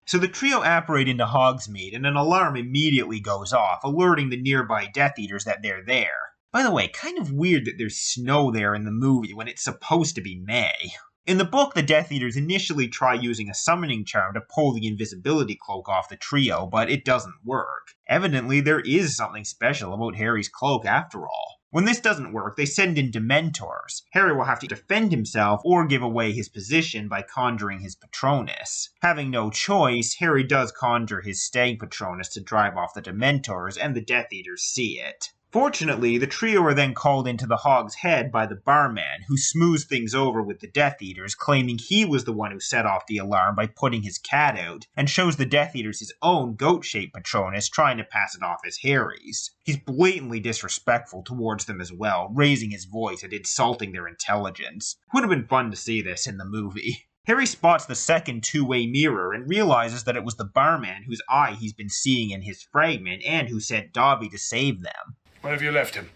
So the trio apparate into Hogsmeade, and an alarm immediately goes off, alerting the nearby Death Eaters that they're there. By the way, kind of weird that there's snow there in the movie when it's supposed to be May. In the book, the Death Eaters initially try using a summoning charm to pull the invisibility cloak off the trio, but it doesn't work. Evidently, there is something special about Harry's cloak after all. When this doesn't work, they send in Dementors. Harry will have to defend himself or give away his position by conjuring his Patronus. Having no choice, Harry does conjure his Stag Patronus to drive off the Dementors, and the Death Eaters see it. Fortunately, the trio are then called into the Hog's Head by the barman, who smooths things over with the Death Eaters, claiming he was the one who set off the alarm by putting his cat out, and shows the Death Eaters his own goat-shaped Patronus, trying to pass it off as Harry's. He's blatantly disrespectful towards them as well, raising his voice and insulting their intelligence. Would have been fun to see this in the movie. Harry spots the second two-way mirror and realizes that it was the barman whose eye he's been seeing in his fragment and who sent Dobby to save them. Where have you left him?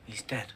He's dead.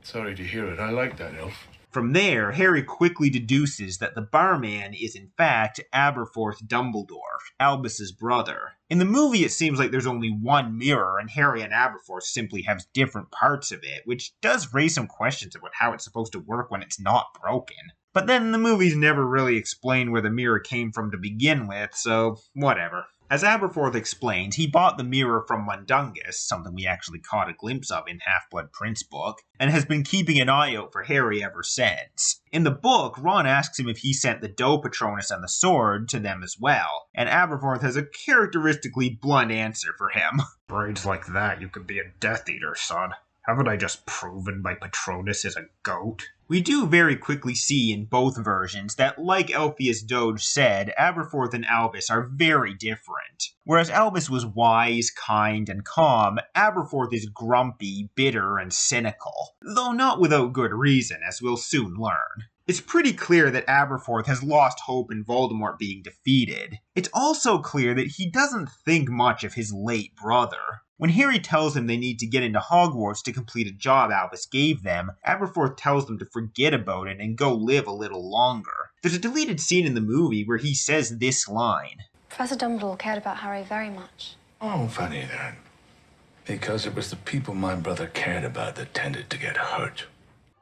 Sorry to hear it. I like that elf. From there, Harry quickly deduces that the barman is in fact Aberforth Dumbledore, Albus's brother. In the movie, it seems like there's only one mirror, and Harry and Aberforth simply have different parts of it, which does raise some questions about how it's supposed to work when it's not broken. But then the movies never really explain where the mirror came from to begin with, so whatever. As Aberforth explains, he bought the mirror from Mundungus, something we actually caught a glimpse of in Half-Blood Prince book, and has been keeping an eye out for Harry ever since. In the book, Ron asks him if he sent the Doe Patronus and the sword to them as well, and Aberforth has a characteristically blunt answer for him. Braids like that, you could be a Death Eater, son. Haven't I just proven my Patronus is a goat? We do very quickly see in both versions that, like Elphias Doge said, Aberforth and Albus are very different. Whereas Albus was wise, kind, and calm, Aberforth is grumpy, bitter, and cynical. Though not without good reason, as we'll soon learn. It's pretty clear that Aberforth has lost hope in Voldemort being defeated. It's also clear that he doesn't think much of his late brother. When Harry tells him they need to get into Hogwarts to complete a job Albus gave them, Aberforth tells them to forget about it and go live a little longer. There's a deleted scene in the movie where he says this line. Professor Dumbledore cared about Harry very much. Oh, funny that. Because it was the people my brother cared about that tended to get hurt.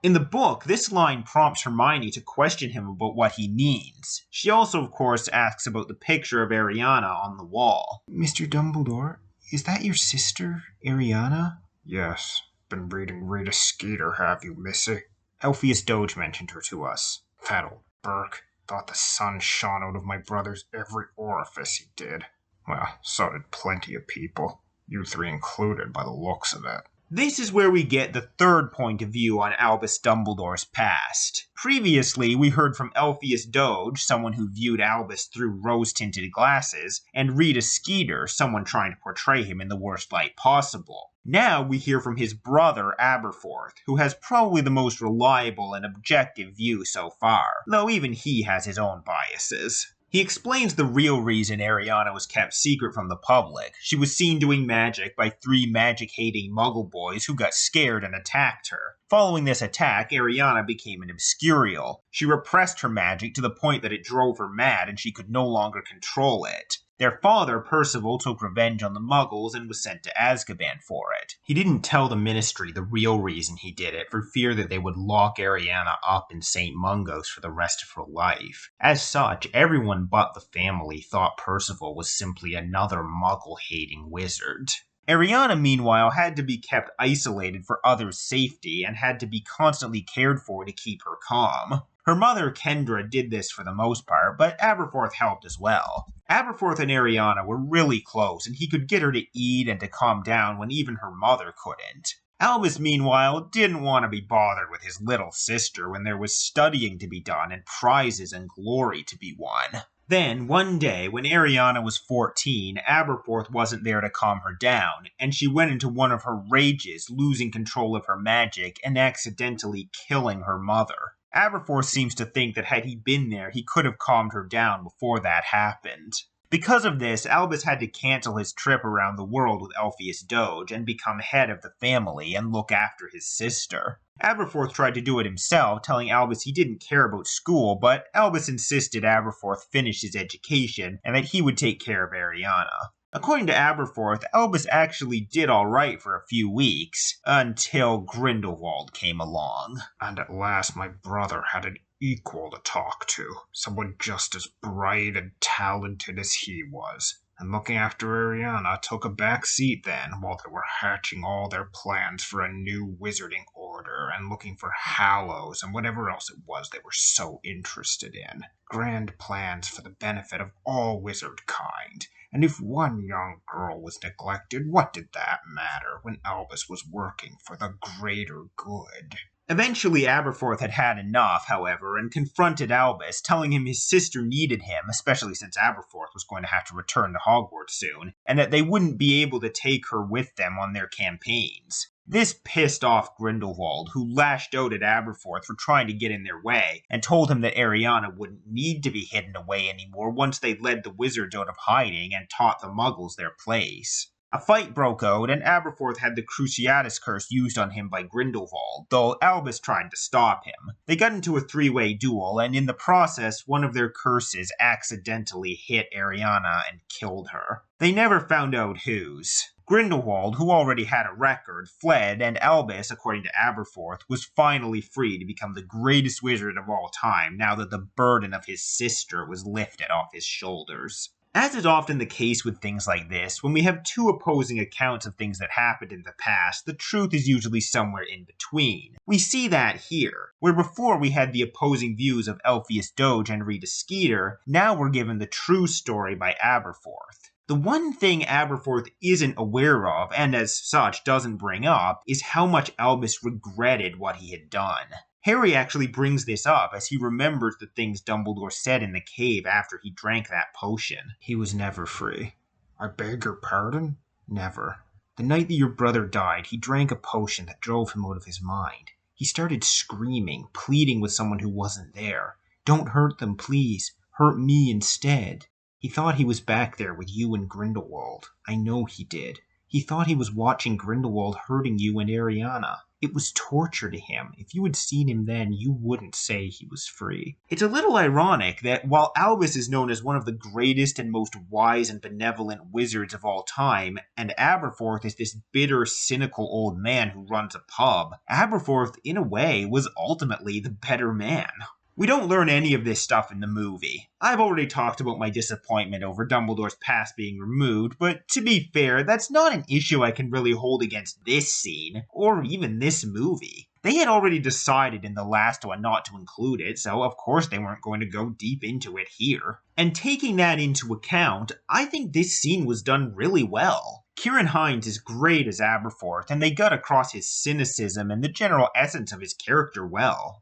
In the book, this line prompts Hermione to question him about what he means. She also, of course, asks about the picture of Ariana on the wall. Mr. Dumbledore, is that your sister, Ariana? Yes. Been reading Rita Skeeter, have you, missy? Elphias Doge mentioned her to us. That old Burke. Thought the sun shone out of my brother's every orifice, he did. Well, so did plenty of people. You three included, by the looks of it. This is where we get the third point of view on Albus Dumbledore's past. Previously, we heard from Elphias Doge, someone who viewed Albus through rose-tinted glasses, and Rita Skeeter, someone trying to portray him in the worst light possible. Now we hear from his brother, Aberforth, who has probably the most reliable and objective view so far, though even he has his own biases. He explains the real reason Ariana was kept secret from the public. She was seen doing magic by 3 magic-hating muggle boys who got scared and attacked her. Following this attack, Ariana became an Obscurial. She repressed her magic to the point that it drove her mad and she could no longer control it. Their father, Percival, took revenge on the Muggles and was sent to Azkaban for it. He didn't tell the Ministry the real reason he did it, for fear that they would lock Ariana up in St. Mungo's for the rest of her life. As such, everyone but the family thought Percival was simply another Muggle-hating wizard. Ariana, meanwhile, had to be kept isolated for others' safety and had to be constantly cared for to keep her calm. Her mother, Kendra, did this for the most part, but Aberforth helped as well. Aberforth and Ariana were really close, and he could get her to eat and to calm down when even her mother couldn't. Albus, meanwhile, didn't want to be bothered with his little sister when there was studying to be done and prizes and glory to be won. Then, one day, when Ariana was 14, Aberforth wasn't there to calm her down, and she went into one of her rages, losing control of her magic and accidentally killing her mother. Aberforth seems to think that had he been there, he could have calmed her down before that happened. Because of this, Albus had to cancel his trip around the world with Elphias Doge and become head of the family and look after his sister. Aberforth tried to do it himself, telling Albus he didn't care about school, but Albus insisted Aberforth finish his education and that he would take care of Ariana. According to Aberforth, Albus actually did alright for a few weeks, until Grindelwald came along. And at last my brother had an equal to talk to, someone just as bright and talented as he was. And looking after Ariana took a back seat then, while they were hatching all their plans for a new wizarding order and looking for Hallows and whatever else it was they were so interested in. Grand plans for the benefit of all wizard kind. And if one young girl was neglected, what did that matter when Albus was working for the greater good? Eventually, Aberforth had had enough, however, and confronted Albus, telling him his sister needed him, especially since Aberforth was going to have to return to Hogwarts soon, and that they wouldn't be able to take her with them on their campaigns. This pissed off Grindelwald, who lashed out at Aberforth for trying to get in their way, and told him that Ariana wouldn't need to be hidden away anymore once they led the wizards out of hiding and taught the Muggles their place. A fight broke out, and Aberforth had the Cruciatus Curse used on him by Grindelwald, though Albus tried to stop him. They got into a three-way duel, and in the process, one of their curses accidentally hit Ariana and killed her. They never found out whose. Grindelwald, who already had a record, fled, and Albus, according to Aberforth, was finally free to become the greatest wizard of all time now that the burden of his sister was lifted off his shoulders. As is often the case with things like this, when we have two opposing accounts of things that happened in the past, the truth is usually somewhere in between. We see that here, where before we had the opposing views of Elphias Doge and Rita Skeeter, now we're given the true story by Aberforth. The one thing Aberforth isn't aware of, and as such doesn't bring up, is how much Albus regretted what he had done. Harry actually brings this up as he remembers the things Dumbledore said in the cave after he drank that potion. He was never free. I beg your pardon? Never. The night that your brother died, he drank a potion that drove him out of his mind. He started screaming, pleading with someone who wasn't there. Don't hurt them, please. Hurt me instead. He thought he was back there with you and Grindelwald. I know he did. He thought he was watching Grindelwald hurting you and Ariana. It was torture to him. If you had seen him then, you wouldn't say he was free. It's a little ironic that while Albus is known as one of the greatest and most wise and benevolent wizards of all time, and Aberforth is this bitter, cynical old man who runs a pub, Aberforth, in a way, was ultimately the better man. We don't learn any of this stuff in the movie. I've already talked about my disappointment over Dumbledore's past being removed, but to be fair, that's not an issue I can really hold against this scene, or even this movie. They had already decided in the last one not to include it, so of course they weren't going to go deep into it here. And taking that into account, I think this scene was done really well. Ciarán Hinds is great as Aberforth, and they got across his cynicism and the general essence of his character well.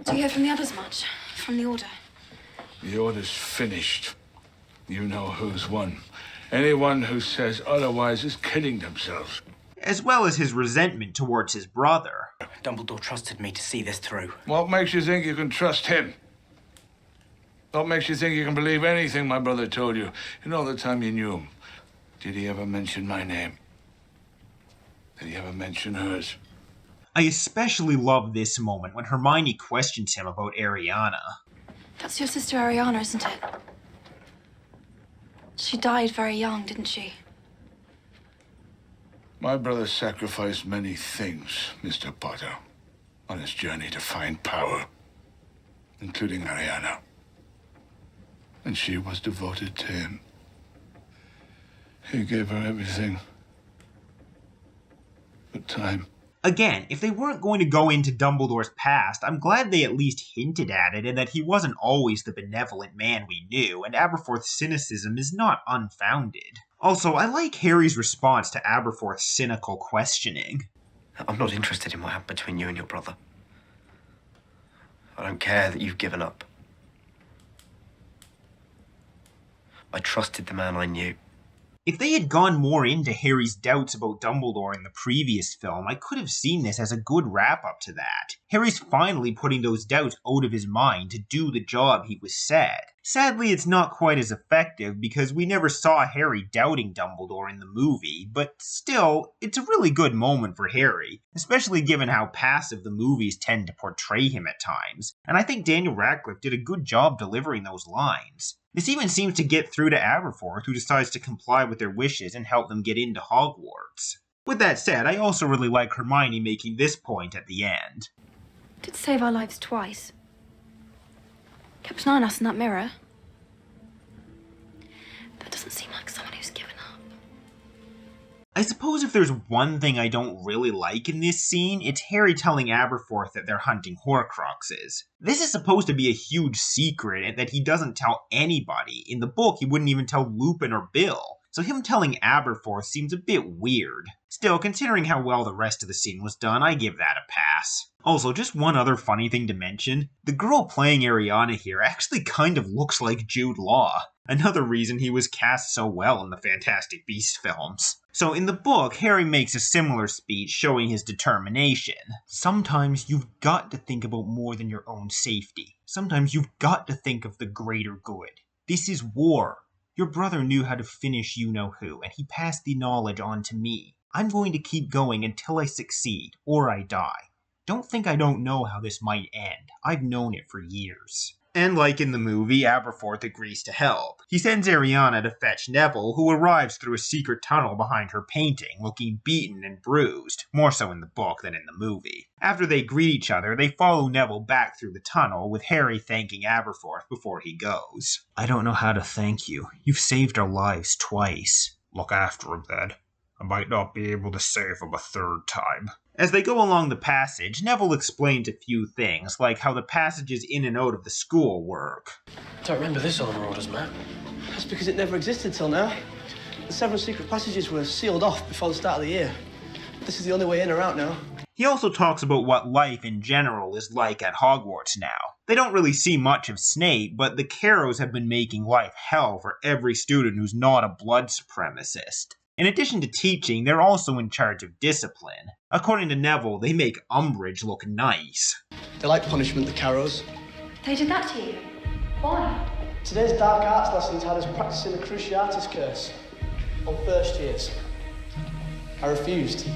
Do you hear from the others much? From the Order? The Order's finished. You know who's won. Anyone who says otherwise is kidding themselves. As well as his resentment towards his brother. Dumbledore trusted me to see this through. What makes you think you can trust him? What makes you think you can believe anything my brother told you in all the time you knew him? Did he ever mention my name? Did he ever mention hers? I especially love this moment when Hermione questions him about Ariana. That's your sister Ariana, isn't it? She died very young, didn't she? My brother sacrificed many things, Mr. Potter, on his journey to find power, including Ariana. And she was devoted to him. He gave her everything. But time. Again, if they weren't going to go into Dumbledore's past, I'm glad they at least hinted at it and that he wasn't always the benevolent man we knew, and Aberforth's cynicism is not unfounded. Also, I like Harry's response to Aberforth's cynical questioning. I'm not interested in what happened between you and your brother. I don't care that you've given up. I trusted the man I knew. If they had gone more into Harry's doubts about Dumbledore in the previous film, I could have seen this as a good wrap-up to that. Harry's finally putting those doubts out of his mind to do the job he was set. Sadly, it's not quite as effective because we never saw Harry doubting Dumbledore in the movie, but still, it's a really good moment for Harry, especially given how passive the movies tend to portray him at times, and I think Daniel Radcliffe did a good job delivering those lines. This even seems to get through to Aberforth, who decides to comply with their wishes and help them get into Hogwarts. With that said, I also really like Hermione making this point at the end. Did save our lives twice. Kept an eye on us in that mirror. That doesn't seem like someone who's given up. I suppose if there's one thing I don't really like in this scene, it's Harry telling Aberforth that they're hunting Horcruxes. This is supposed to be a huge secret and that he doesn't tell anybody. In the book, he wouldn't even tell Lupin or Bill. So him telling Aberforth seems a bit weird. Still, considering how well the rest of the scene was done, I give that a pass. Also, just one other funny thing to mention, the girl playing Ariana here actually kind of looks like Jude Law. Another reason he was cast so well in the Fantastic Beasts films. So in the book, Harry makes a similar speech showing his determination. Sometimes you've got to think about more than your own safety. Sometimes you've got to think of the greater good. This is war. Your brother knew how to finish you-know-who, and he passed the knowledge on to me. I'm going to keep going until I succeed, or I die. Don't think I don't know how this might end. I've known it for years. And like in the movie, Aberforth agrees to help. He sends Ariana to fetch Neville, who arrives through a secret tunnel behind her painting, looking beaten and bruised, more so in the book than in the movie. After they greet each other, they follow Neville back through the tunnel, with Harry thanking Aberforth before he goes. I don't know how to thank you. You've saved our lives twice. Look after him, then. I might not be able to save him a third time. As they go along the passage, Neville explains a few things, like how the passages in and out of the school work. Don't remember this on the Marauders map. That's because it never existed till now. The 7 secret passages were sealed off before the start of the year. This is the only way in or out now. He also talks about what life in general is like at Hogwarts now. They don't really see much of Snape, but the Carrows have been making life hell for every student who's not a blood supremacist. In addition to teaching, they're also in charge of discipline. According to Neville, they make Umbridge look nice. They like punishment, the Carrows. They did that to you? Why? Today's dark arts lessons had us practicing the Cruciatus Curse on first years. I refused.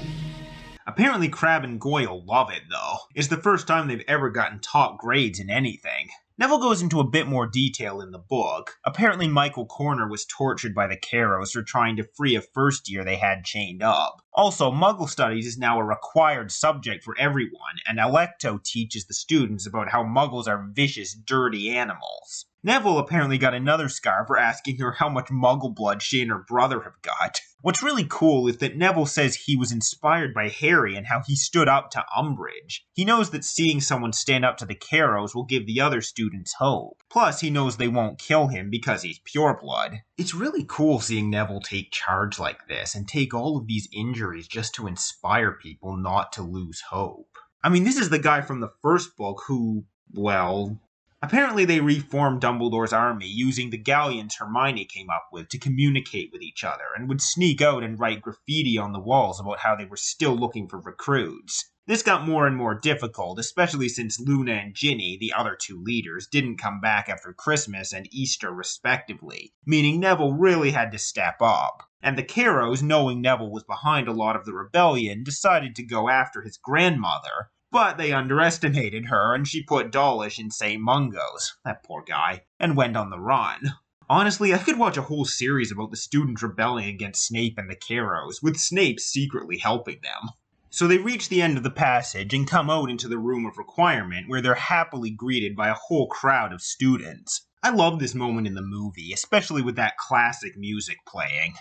Apparently Crabbe and Goyle love it, though. It's the first time they've ever gotten top grades in anything. Neville goes into a bit more detail in the book. Apparently Michael Corner was tortured by the Carrows for trying to free a first year they had chained up. Also, Muggle Studies is now a required subject for everyone, and Alecto teaches the students about how Muggles are vicious, dirty animals. Neville apparently got another scar for asking her how much Muggle blood she and her brother have got. What's really cool is that Neville says he was inspired by Harry and how he stood up to Umbridge. He knows that seeing someone stand up to the Carrows will give the other students hope. Plus, he knows they won't kill him because he's pureblood. It's really cool seeing Neville take charge like this and take all of these injuries just to inspire people not to lose hope. I mean, this is the guy from the first book who, well, apparently they reformed Dumbledore's army using the galleons Hermione came up with to communicate with each other, and would sneak out and write graffiti on the walls about how they were still looking for recruits. This got more and more difficult, especially since Luna and Ginny, the other 2 leaders, didn't come back after Christmas and Easter respectively, meaning Neville really had to step up. And the Carrows, knowing Neville was behind a lot of the rebellion, decided to go after his grandmother. But they underestimated her, and she put Dawlish in St. Mungo's, that poor guy, and went on the run. Honestly, I could watch a whole series about the students rebelling against Snape and the Carrows, with Snape secretly helping them. So they reach the end of the passage and come out into the Room of Requirement, where they're happily greeted by a whole crowd of students. I love this moment in the movie, especially with that classic music playing.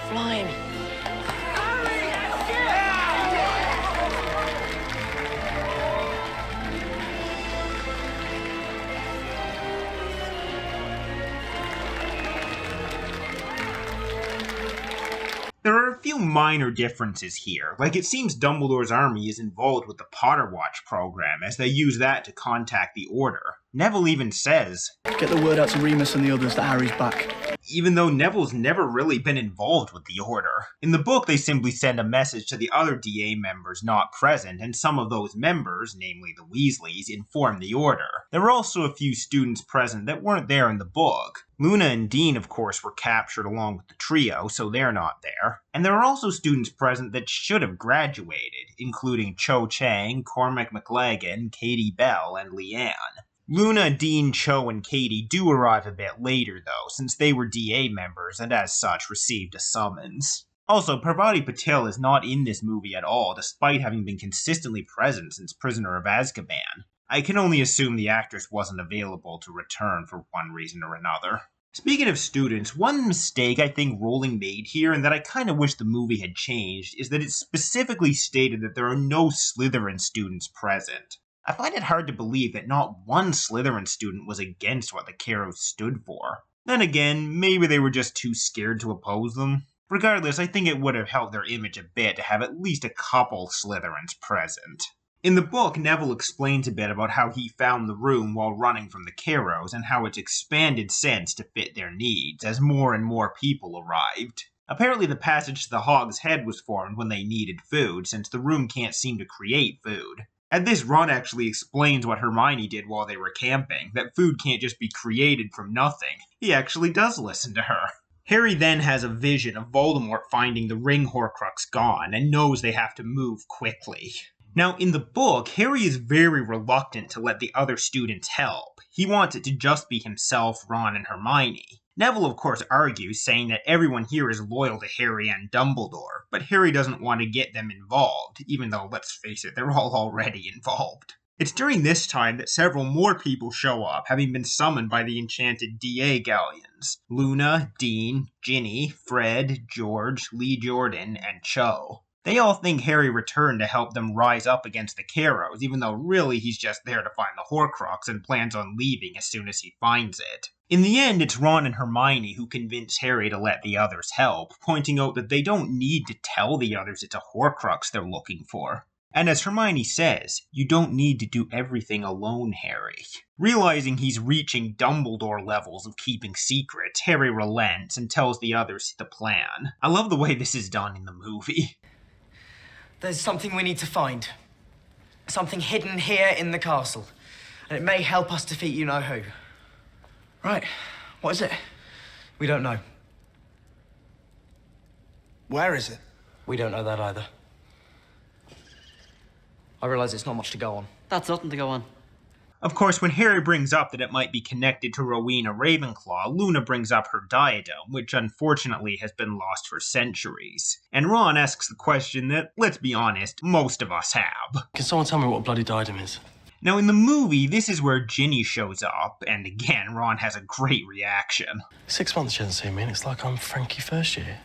Flying. There are a few minor differences here, like it seems Dumbledore's army is involved with the Potter Watch program, as they use that to contact the Order. Neville even says, Get the word out to Remus and the others that Harry's back. even though Neville's never really been involved with the Order. In the book, they simply send a message to the other DA members not present, and some of those members, namely the Weasleys, inform the Order. There were also a few students present that weren't there in the book. Luna and Dean, of course, were captured along with the trio, so they're not there. And there are also students present that should have graduated, including Cho Chang, Cormac McLagan, Katie Bell, and Leanne. Luna, Dean, Cho, and Katie do arrive a bit later, though, since they were DA members and as such received a summons. Also, Parvati Patil is not in this movie at all, despite having been consistently present since Prisoner of Azkaban. I can only assume the actress wasn't available to return for one reason or another. Speaking of students, one mistake I think Rowling made here, and that I kind of wish the movie had changed, is that it specifically stated that there are no Slytherin students present. I find it hard to believe that not one Slytherin student was against what the Carrows stood for. Then again, maybe they were just too scared to oppose them. Regardless, I think it would have helped their image a bit to have at least a couple Slytherins present. In the book, Neville explains a bit about how he found the room while running from the Carrows and how it's expanded since to fit their needs as more and more people arrived. Apparently the passage to the Hog's Head was formed when they needed food, since the room can't seem to create food. At this, Ron actually explains what Hermione did while they were camping, that food can't just be created from nothing. He actually does listen to her. Harry then has a vision of Voldemort finding the ring Horcrux gone, and knows they have to move quickly. Now, in the book, Harry is very reluctant to let the other students help. He wants it to just be himself, Ron, and Hermione. Neville, of course, argues, saying that everyone here is loyal to Harry and Dumbledore, but Harry doesn't want to get them involved, even though, let's face it, they're all already involved. It's during this time that several more people show up, having been summoned by the enchanted DA galleons. Luna, Dean, Ginny, Fred, George, Lee Jordan, and Cho. They all think Harry returned to help them rise up against the Carrows, even though really he's just there to find the Horcrux and plans on leaving as soon as he finds it. In the end, it's Ron and Hermione who convince Harry to let the others help, pointing out that they don't need to tell the others it's a Horcrux they're looking for. And as Hermione says, you don't need to do everything alone, Harry. Realizing he's reaching Dumbledore levels of keeping secrets, Harry relents and tells the others the plan. I love the way this is done in the movie. There's something we need to find. Something hidden here in the castle. And it may help us defeat you-know-who. Right. What is it? We don't know. Where is it? We don't know that either. I realise it's not much to go on. That's nothing to go on. Of course, when Harry brings up that it might be connected to Rowena Ravenclaw, Luna brings up her diadem, which unfortunately has been lost for centuries. And Ron asks the question that, let's be honest, most of us have. Can someone tell me what a bloody diadem is? Now in the movie, this is where Ginny shows up, and again, Ron has a great reaction. 6 months she hasn't seen me, and it's like I'm Frankie first year.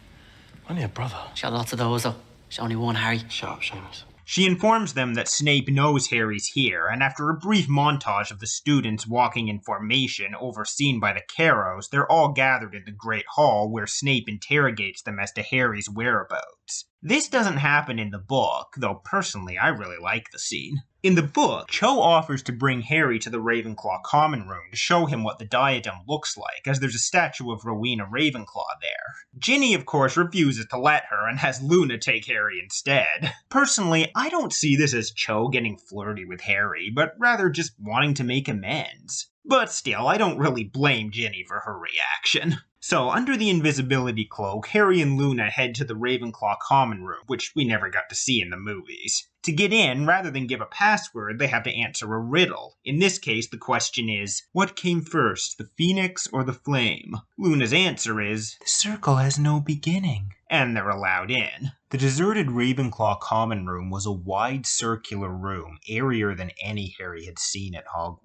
Only a brother. She had lots of those, though. She only one, Harry. Shut up, Seamus. She informs them that Snape knows Harry's here, and after a brief montage of the students walking in formation overseen by the Carrows, they're all gathered in the Great Hall where Snape interrogates them as to Harry's whereabouts. This doesn't happen in the book, though personally I really like the scene. In the book, Cho offers to bring Harry to the Ravenclaw common room to show him what the diadem looks like, as there's a statue of Rowena Ravenclaw there. Ginny, of course, refuses to let her and has Luna take Harry instead. Personally, I don't see this as Cho getting flirty with Harry, but rather just wanting to make amends. But still, I don't really blame Ginny for her reaction. So, under the invisibility cloak, Harry and Luna head to the Ravenclaw common room, which we never got to see in the movies. To get in, rather than give a password, they have to answer a riddle. In this case, the question is, what came first, the phoenix or the flame? Luna's answer is, the circle has no beginning. And they're allowed in. The deserted Ravenclaw common room was a wide circular room, airier than any Harry had seen at Hogwarts.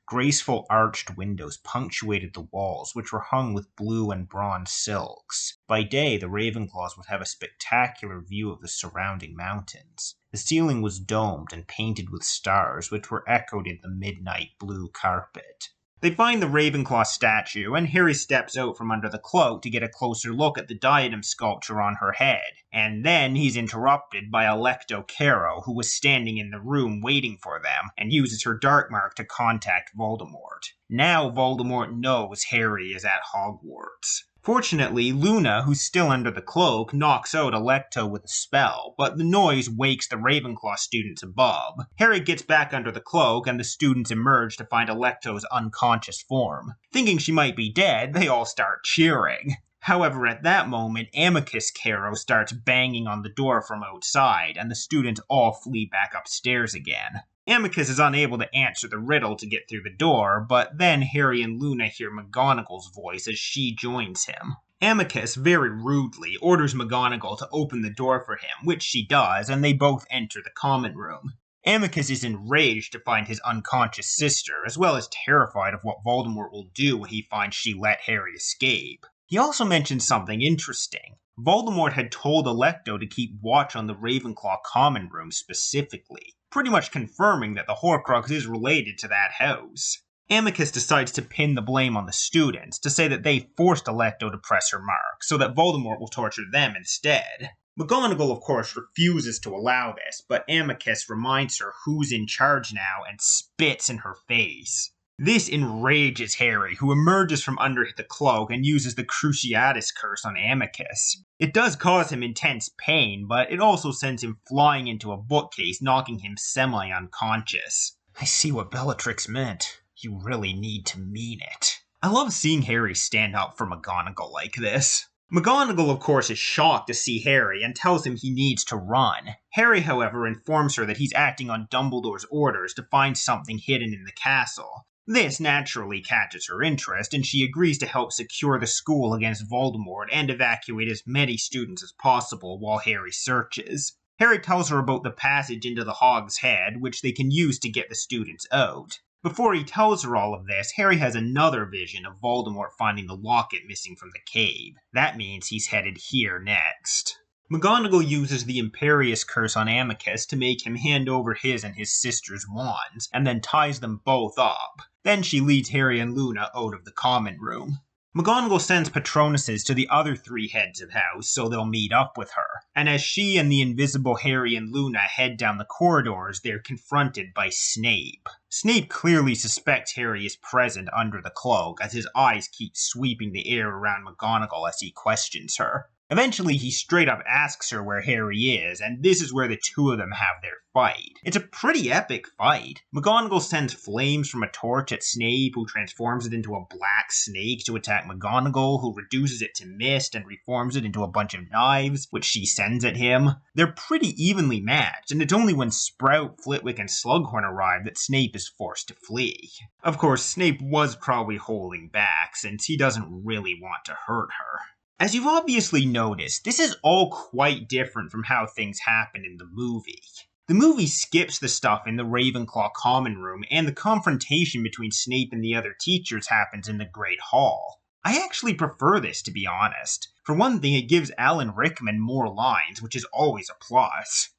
Graceful arched windows punctuated the walls, which were hung with blue and bronze silks. By day, the Ravenclaws would have a spectacular view of the surrounding mountains. The ceiling was domed and painted with stars, which were echoed in the midnight blue carpet. They find the Ravenclaw statue, and Harry steps out from under the cloak to get a closer look at the diadem sculpture on her head. And then he's interrupted by Alecto Carrow, who was standing in the room waiting for them, and uses her dark mark to contact Voldemort. Now Voldemort knows Harry is at Hogwarts. Fortunately, Luna, who's still under the cloak, knocks out Alecto with a spell, but the noise wakes the Ravenclaw students above. Harry gets back under the cloak, and the students emerge to find Alecto's unconscious form. Thinking she might be dead, they all start cheering. However, at that moment, Amicus Carrow starts banging on the door from outside, and the students all flee back upstairs again. Amicus is unable to answer the riddle to get through the door, but then Harry and Luna hear McGonagall's voice as she joins him. Amicus, very rudely, orders McGonagall to open the door for him, which she does, and they both enter the common room. Amicus is enraged to find his unconscious sister, as well as terrified of what Voldemort will do when he finds she let Harry escape. He also mentions something interesting. Voldemort had told Alecto to keep watch on the Ravenclaw common room specifically, pretty much confirming that the Horcrux is related to that house. Amicus decides to pin the blame on the students, to say that they forced Alecto to press her mark, so that Voldemort will torture them instead. McGonagall, of course, refuses to allow this, but Amicus reminds her who's in charge now and spits in her face. This enrages Harry, who emerges from under the cloak and uses the Cruciatus curse on Amicus. It does cause him intense pain, but it also sends him flying into a bookcase, knocking him semi-unconscious. I see what Bellatrix meant. You really need to mean it. I love seeing Harry stand up for McGonagall like this. McGonagall, of course, is shocked to see Harry and tells him he needs to run. Harry, however, informs her that he's acting on Dumbledore's orders to find something hidden in the castle. This naturally catches her interest, and she agrees to help secure the school against Voldemort and evacuate as many students as possible while Harry searches. Harry tells her about the passage into the Hogshead, which they can use to get the students out. Before he tells her all of this, Harry has another vision of Voldemort finding the locket missing from the cave. That means he's headed here next. McGonagall uses the Imperius curse on Amicus to make him hand over his and his sister's wands, and then ties them both up. Then she leads Harry and Luna out of the common room. McGonagall sends Patronuses to the other three heads of house so they'll meet up with her, and as she and the invisible Harry and Luna head down the corridors, they're confronted by Snape. Snape clearly suspects Harry is present under the cloak, as his eyes keep sweeping the air around McGonagall as he questions her. Eventually, he straight up asks her where Harry is, and this is where the two of them have their fight. It's a pretty epic fight. McGonagall sends flames from a torch at Snape, who transforms it into a black snake to attack McGonagall, who reduces it to mist and reforms it into a bunch of knives, which she sends at him. They're pretty evenly matched, and it's only when Sprout, Flitwick, and Slughorn arrive that Snape is forced to flee. Of course, Snape was probably holding back, since he doesn't really want to hurt her. As you've obviously noticed, this is all quite different from how things happen in the movie. The movie skips the stuff in the Ravenclaw common room, and the confrontation between Snape and the other teachers happens in the Great Hall. I actually prefer this, to be honest. For one thing, it gives Alan Rickman more lines, which is always a plus.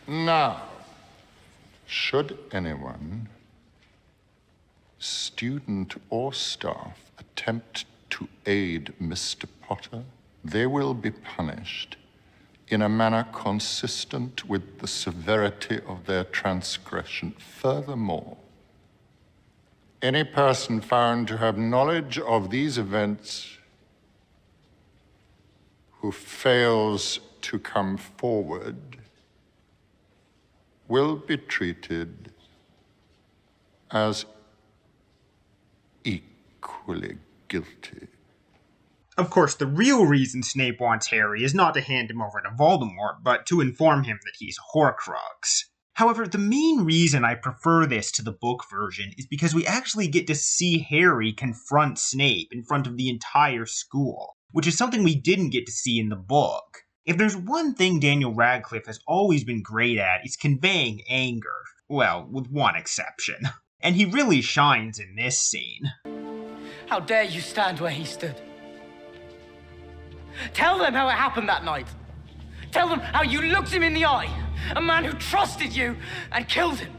Now, should anyone, student or staff, attempt to aid Mr. Potter, they will be punished in a manner consistent with the severity of their transgression. Furthermore, any person found to have knowledge of these events who fails to come forward will be treated as equally guilty. Of course, the real reason Snape wants Harry is not to hand him over to Voldemort, but to inform him that he's a Horcrux. However, the main reason I prefer this to the book version is because we actually get to see Harry confront Snape in front of the entire school, which is something we didn't get to see in the book. If there's one thing Daniel Radcliffe has always been great at, it's conveying anger. Well, with one exception. And he really shines in this scene. How dare you stand where he stood? Tell them how it happened that night. Tell them how you looked him in the eye. A man who trusted you and killed him.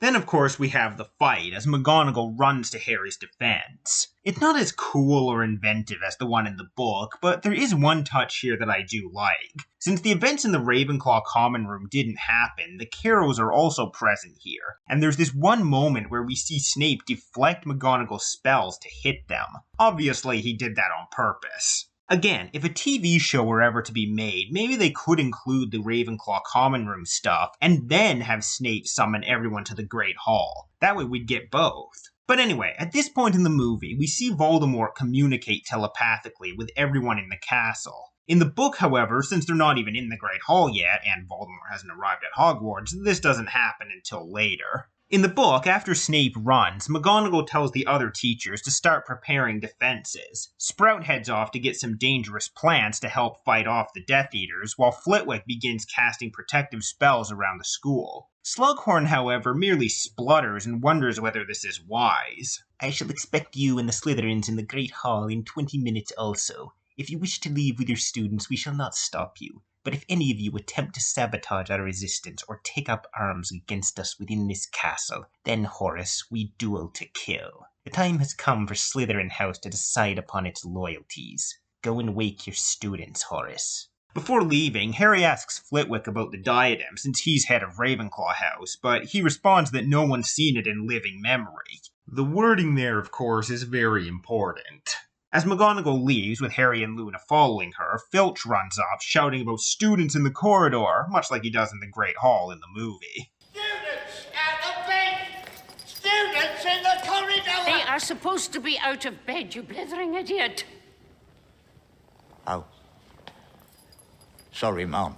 Then, of course, we have the fight as McGonagall runs to Harry's defense. It's not as cool or inventive as the one in the book, but there is one touch here that I do like. Since the events in the Ravenclaw common room didn't happen, the Carrows are also present here, and there's this one moment where we see Snape deflect McGonagall's spells to hit them. Obviously, he did that on purpose. Again, if a TV show were ever to be made, maybe they could include the Ravenclaw common room stuff, and then have Snape summon everyone to the Great Hall. That way we'd get both. But anyway, at this point in the movie, we see Voldemort communicate telepathically with everyone in the castle. In the book, however, since they're not even in the Great Hall yet, and Voldemort hasn't arrived at Hogwarts, this doesn't happen until later. In the book, after Snape runs, McGonagall tells the other teachers to start preparing defenses. Sprout heads off to get some dangerous plants to help fight off the Death Eaters, while Flitwick begins casting protective spells around the school. Slughorn, however, merely splutters and wonders whether this is wise. I shall expect you and the Slytherins in the Great Hall in 20 minutes also. If you wish to leave with your students, we shall not stop you. But if any of you attempt to sabotage our resistance or take up arms against us within this castle, then, Horace, we duel to kill. The time has come for Slytherin House to decide upon its loyalties. Go and wake your students, Horace. Before leaving, Harry asks Flitwick about the diadem since he's head of Ravenclaw House, but he responds that no one's seen it in living memory. The wording there, of course, is very important. As McGonagall leaves, with Harry and Luna following her, Filch runs up, shouting about students in the corridor, much like he does in the Great Hall in the movie. Students out of bed! Students in the corridor! They are supposed to be out of bed, you blithering idiot. Oh. Sorry, Mum.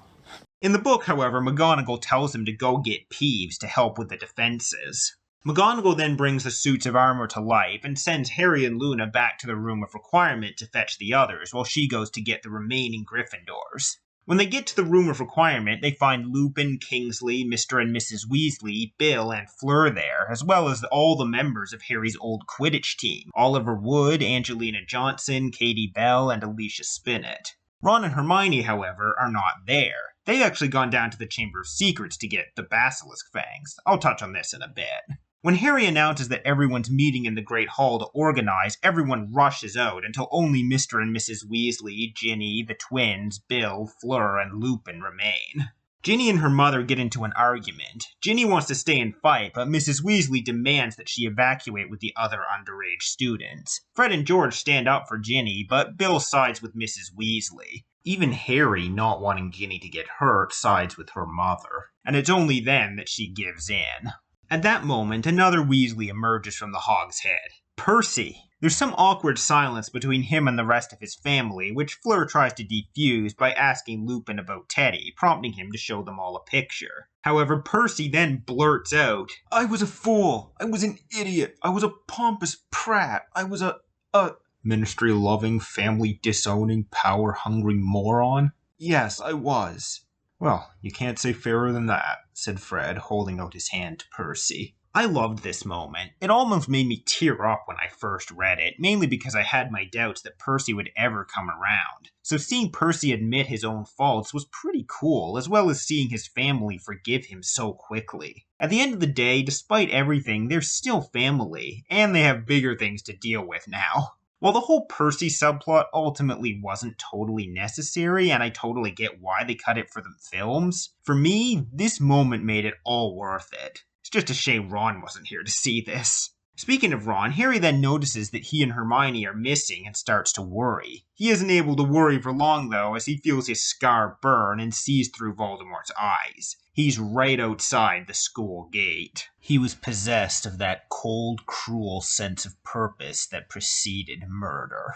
In the book, however, McGonagall tells him to go get Peeves to help with the defenses. McGonagall then brings the suits of armor to life and sends Harry and Luna back to the Room of Requirement to fetch the others, while she goes to get the remaining Gryffindors. When they get to the Room of Requirement, they find Lupin, Kingsley, Mr. and Mrs. Weasley, Bill, and Fleur there, as well as all the members of Harry's old Quidditch team, Oliver Wood, Angelina Johnson, Katie Bell, and Alicia Spinnet. Ron and Hermione, however, are not there. They've actually gone down to the Chamber of Secrets to get the Basilisk Fangs. I'll touch on this in a bit. When Harry announces that everyone's meeting in the Great Hall to organize, everyone rushes out until only Mr. and Mrs. Weasley, Ginny, the twins, Bill, Fleur, and Lupin remain. Ginny and her mother get into an argument. Ginny wants to stay and fight, but Mrs. Weasley demands that she evacuate with the other underage students. Fred and George stand up for Ginny, but Bill sides with Mrs. Weasley. Even Harry, not wanting Ginny to get hurt, sides with her mother. And it's only then that she gives in. At that moment, another Weasley emerges from the Hog's Head. Percy. There's some awkward silence between him and the rest of his family, which Fleur tries to defuse by asking Lupin about Teddy, prompting him to show them all a picture. However, Percy then blurts out, "I was a fool. I was an idiot. I was a pompous prat. I was a ministry-loving, family-disowning, power-hungry moron? Yes, I was." "Well, you can't say fairer than that," said Fred, holding out his hand to Percy. I loved this moment. It almost made me tear up when I first read it, mainly because I had my doubts that Percy would ever come around. So seeing Percy admit his own faults was pretty cool, as well as seeing his family forgive him so quickly. At the end of the day, despite everything, they're still family, and they have bigger things to deal with now. While the whole Percy subplot ultimately wasn't totally necessary, and I totally get why they cut it for the films, for me, this moment made it all worth it. It's just a shame Ron wasn't here to see this. Speaking of Ron, Harry then notices that he and Hermione are missing and starts to worry. He isn't able to worry for long though, as he feels his scar burn and sees through Voldemort's eyes. He's right outside the school gate. He was possessed of that cold, cruel sense of purpose that preceded murder.